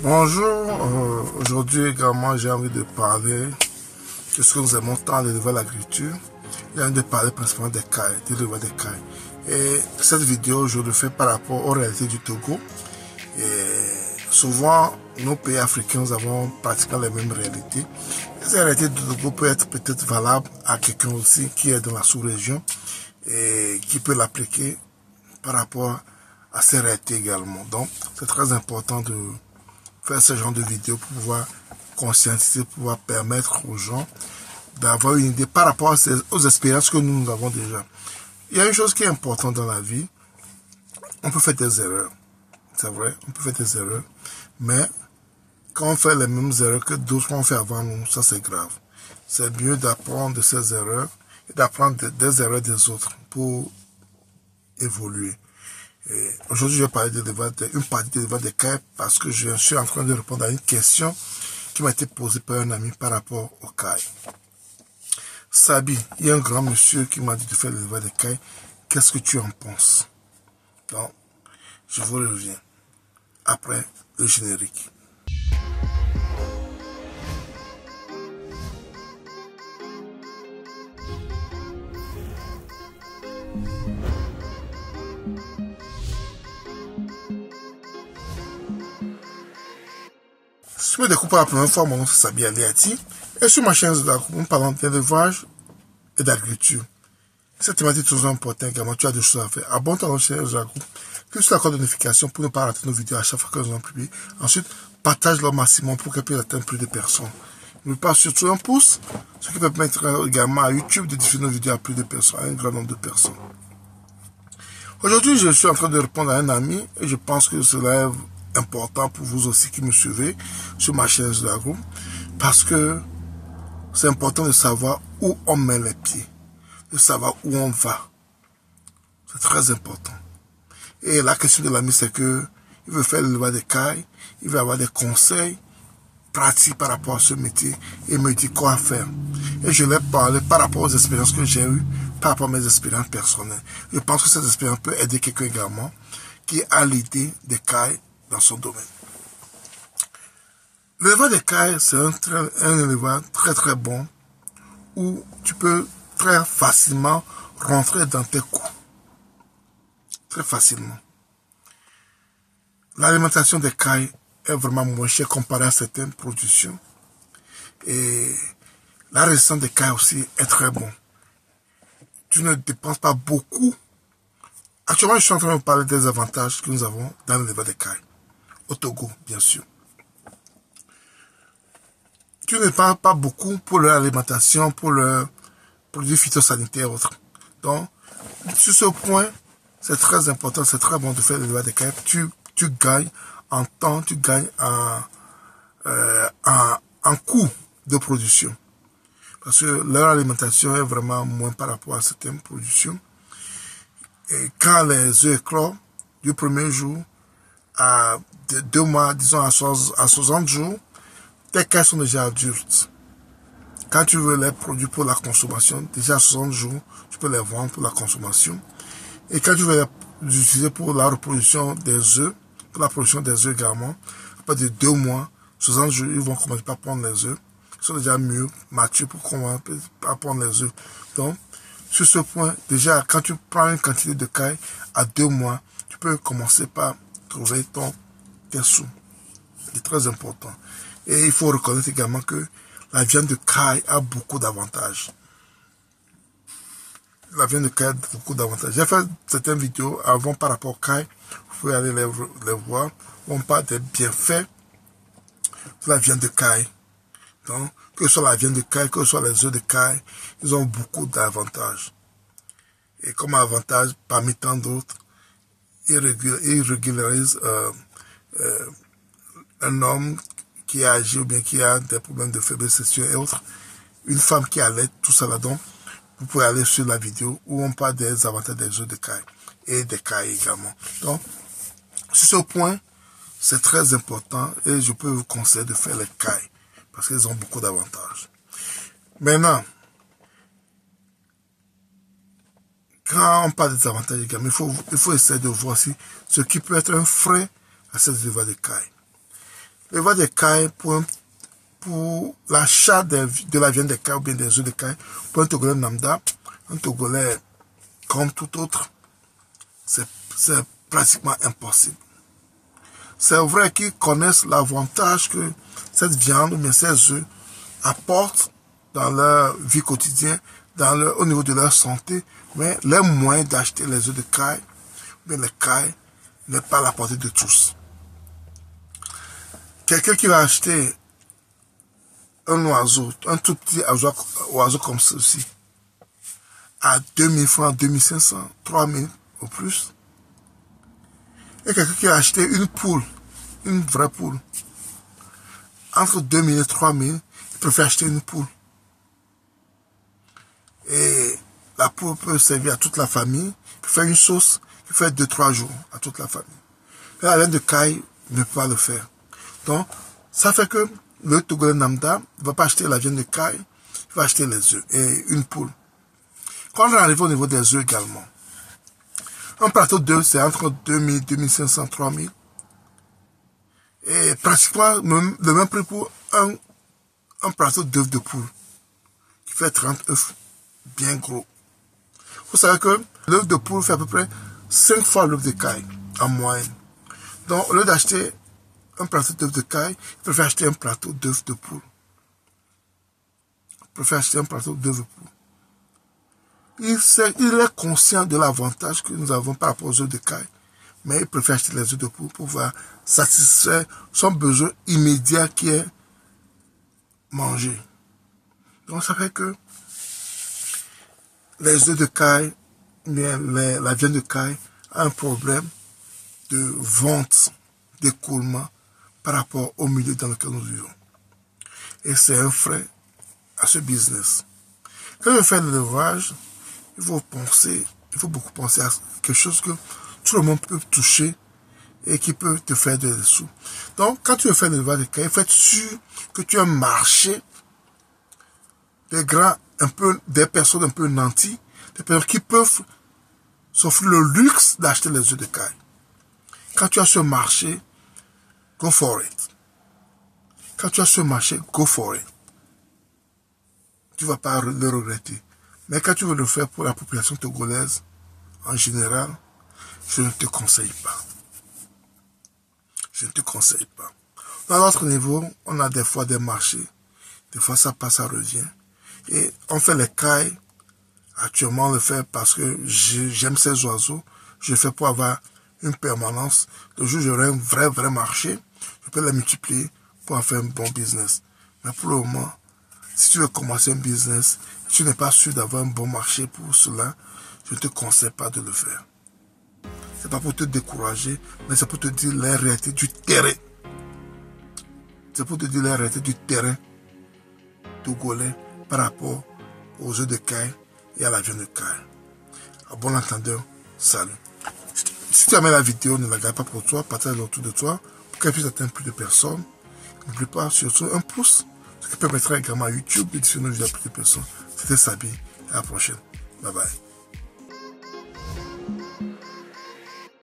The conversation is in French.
Bonjour, aujourd'hui également j'ai envie de parler de ce que nous aimons tant l'élever l'agriculture. J'ai envie de parler principalement des cailles, de l'élever des cailles. Et cette vidéo, je le fais par rapport aux réalités du Togo. Et souvent, nos pays africains, nous avons pratiquement les mêmes réalités. Cette réalité du Togo peut être peut-être valable à quelqu'un aussi qui est dans la sous-région et qui peut l'appliquer par rapport à ces réalités également. Donc, c'est très important de faire ce genre de vidéo pour pouvoir conscientiser, pour pouvoir permettre aux gens d'avoir une idée par rapport aux expériences que nous avons déjà. Il y a une chose qui est importante dans la vie, on peut faire des erreurs, c'est vrai, on peut faire des erreurs, mais quand on fait les mêmes erreurs que d'autres ont fait avant nous, ça c'est grave. C'est mieux d'apprendre de ces erreurs et d'apprendre des erreurs des autres pour évoluer. Aujourd'hui, je vais parler une partie de l'élevage des cailles parce que je suis en train de répondre à une question qui m'a été posée par un ami par rapport aux cailles. Sabi, il y a un grand monsieur qui m'a dit de faire l'élevage des cailles. Qu'est-ce que tu en penses? Donc, je vous reviens après le générique. Si je me découvre pour la première fois, mon nom c'est Sabi Aliati. Et sur ma chaîne de nous parlons d'élevage et d'agriculture. Cette thématique est toujours importante également. Tu as deux choses à faire. Abonne-toi à notre chaîne de groupe. Clique sur la cloche de notification pour ne pas rater nos vidéos à chaque fois que nous en publions. Ensuite, partage-le au maximum pour qu'elle puisse atteindre plus de personnes. N'oublie pas surtout un pouce, ce qui peut permettre également à YouTube de diffuser nos vidéos à plus de personnes, à un grand nombre de personnes. Aujourd'hui, je suis en train de répondre à un ami et je pense que cela est important pour vous aussi qui me suivez sur ma chaîne de groupe parce que c'est important de savoir où on met les pieds, de savoir où on va. C'est très important. Et la question de l'ami, c'est que il veut faire l'élevage des cailles, il veut avoir des conseils pratiques par rapport à ce métier et me dit quoi faire. Et je lui ai parlé par rapport aux expériences que j'ai eues, par rapport à mes expériences personnelles. Je pense que cette expérience peut aider quelqu'un également qui a l'idée des cailles dans son domaine. L'élevage des cailles, c'est un élevage très très bon où tu peux très facilement rentrer dans tes coûts. Très facilement. L'alimentation des cailles est vraiment moins chère comparée à certaines productions. Et la résistance des cailles aussi est très bon. Tu ne dépenses pas beaucoup. Actuellement, je suis en train de parler des avantages que nous avons dans l'élevage des cailles. Au Togo, bien sûr. Tu ne dépenses pas beaucoup pour leur alimentation, pour leurs produits phytosanitaires et autres. Donc, sur ce point, c'est très important, c'est très bon de faire l'élevage des cailles. Tu gagnes en temps, tu gagnes en coût de production. Parce que leur alimentation est vraiment moins par rapport à certaines productions. Et quand les œufs éclosent, du premier jour à 2 mois, disons à 60 jours, tes cailles sont déjà adultes. Quand tu veux les produire pour la consommation, déjà à 60 jours, tu peux les vendre pour la consommation. Et quand tu veux les utiliser pour la reproduction des œufs, pour la production des œufs également, à partir de 2 mois, 60 jours, ils vont commencer par prendre les œufs. Ils sont déjà mieux, matures pour commencer à prendre les œufs. Donc, sur ce point, déjà, quand tu prends une quantité de cailles à 2 mois, tu peux commencer par trouver tes sous. C'est très important. Et il faut reconnaître également que la viande de caille a beaucoup d'avantages. La viande de caille a beaucoup d'avantages. J'ai fait certaines vidéos avant par rapport aux cailles. Vous pouvez aller les voir. On parle des bienfaits de la viande de caille. Donc, que ce soit la viande de caille, que ce soit les œufs de caille, ils ont beaucoup d'avantages. Et comme avantage, parmi tant d'autres, ils régularisent un homme qui a agi ou bien qui a des problèmes de faiblesse sexuelle et autres. Une femme qui allait, tout ça là-dedans. Vous pouvez aller sur la vidéo où on parle des avantages des œufs de caille et des cailles également. Donc, sur ce point, c'est très important et je peux vous conseiller de faire les cailles parce qu'elles ont beaucoup d'avantages. Maintenant, quand on parle des avantages également, il faut essayer de voir aussi ce qui peut être un frein à cette élevage de cailles. L'élevage des cailles pour l'achat de la viande des cailles ou bien des œufs de cailles, pour un Togolais lambda, un Togolais comme tout autre, c'est pratiquement impossible. C'est vrai qu'ils connaissent l'avantage que cette viande ou bien ces œufs apportent dans leur vie quotidienne, au niveau de leur santé, mais les moyens d'acheter les œufs de caille, mais les cailles, n'est pas à la portée de tous. Quelqu'un qui va acheter un oiseau, un tout petit oiseau comme ceci, à 2000 francs, 2500, 3000 au plus, et quelqu'un qui a acheté une poule, une vraie poule, entre 2000 et 3000, il préfère acheter une poule. Et la poule peut servir à toute la famille, il peut faire une sauce qui fait 2-3 jours à toute la famille. Et la viande de caille ne peut pas le faire. Donc, ça fait que le Togolais lambda ne va pas acheter la viande de caille, il va acheter les œufs et une poule. Quand on arrive au niveau des œufs également, un plateau d'œufs, c'est entre 2000, 2500, 3000. Et pratiquement le même prix pour un plateau d'œufs de poule, qui fait 30 œufs, bien gros. Vous savez que l'œuf de poule fait à peu près 5 fois l'œuf de caille, en moyenne. Donc, au lieu d'acheter un plateau d'œufs de caille, il préfère acheter un plateau d'œufs de poule. Il préfère acheter un plateau d'œufs de poule. Il est conscient de l'avantage que nous avons par rapport aux œufs de caille, mais il préfère acheter les œufs de poule pour pouvoir satisfaire son besoin immédiat qui est manger. Donc ça fait que les œufs de caille, la viande de caille a un problème de vente, d'écoulement par rapport au milieu dans lequel nous vivons. Et c'est un frein à ce business. Quand on fait l'élevage, il faut beaucoup penser à quelque chose que tout le monde peut toucher et qui peut te faire des sous. Donc, quand tu veux faire l'élevage de cailles, il faut être sûr que tu as un marché des personnes un peu nantis, des personnes qui peuvent s'offrir le luxe d'acheter les œufs de caille. Quand tu as ce marché, go for it. Quand tu as ce marché, go for it. Tu ne vas pas le regretter. Mais quand tu veux le faire pour la population togolaise, en général, je ne te conseille pas. Je ne te conseille pas. Dans notre niveau, on a des fois des marchés. Des fois, ça passe, ça revient. Et on fait les cailles. Actuellement, on le fait parce que j'aime ces oiseaux. Je le fais pour avoir une permanence. Le jour où j'aurai un vrai marché, je peux les multiplier pour en faire un bon business. Mais pour le moment, si tu veux commencer un business, tu n'es pas sûr d'avoir un bon marché pour cela, je ne te conseille pas de le faire. C'est pas pour te décourager, mais c'est pour te dire la réalité du terrain. C'est pour te dire la réalité du terrain togolais par rapport aux œufs de caille et à la viande de caille. À bon entendeur, salut. Si tu as aimé la vidéo, ne la garde pas pour toi, partage-la autour de toi pour qu'elle puisse atteindre plus de personnes. N'oublie pas surtout un pouce, ce qui permettra également à YouTube de diffuser nos vidéos à plus de personnes. C'était Sabi, à la prochaine. Bye bye.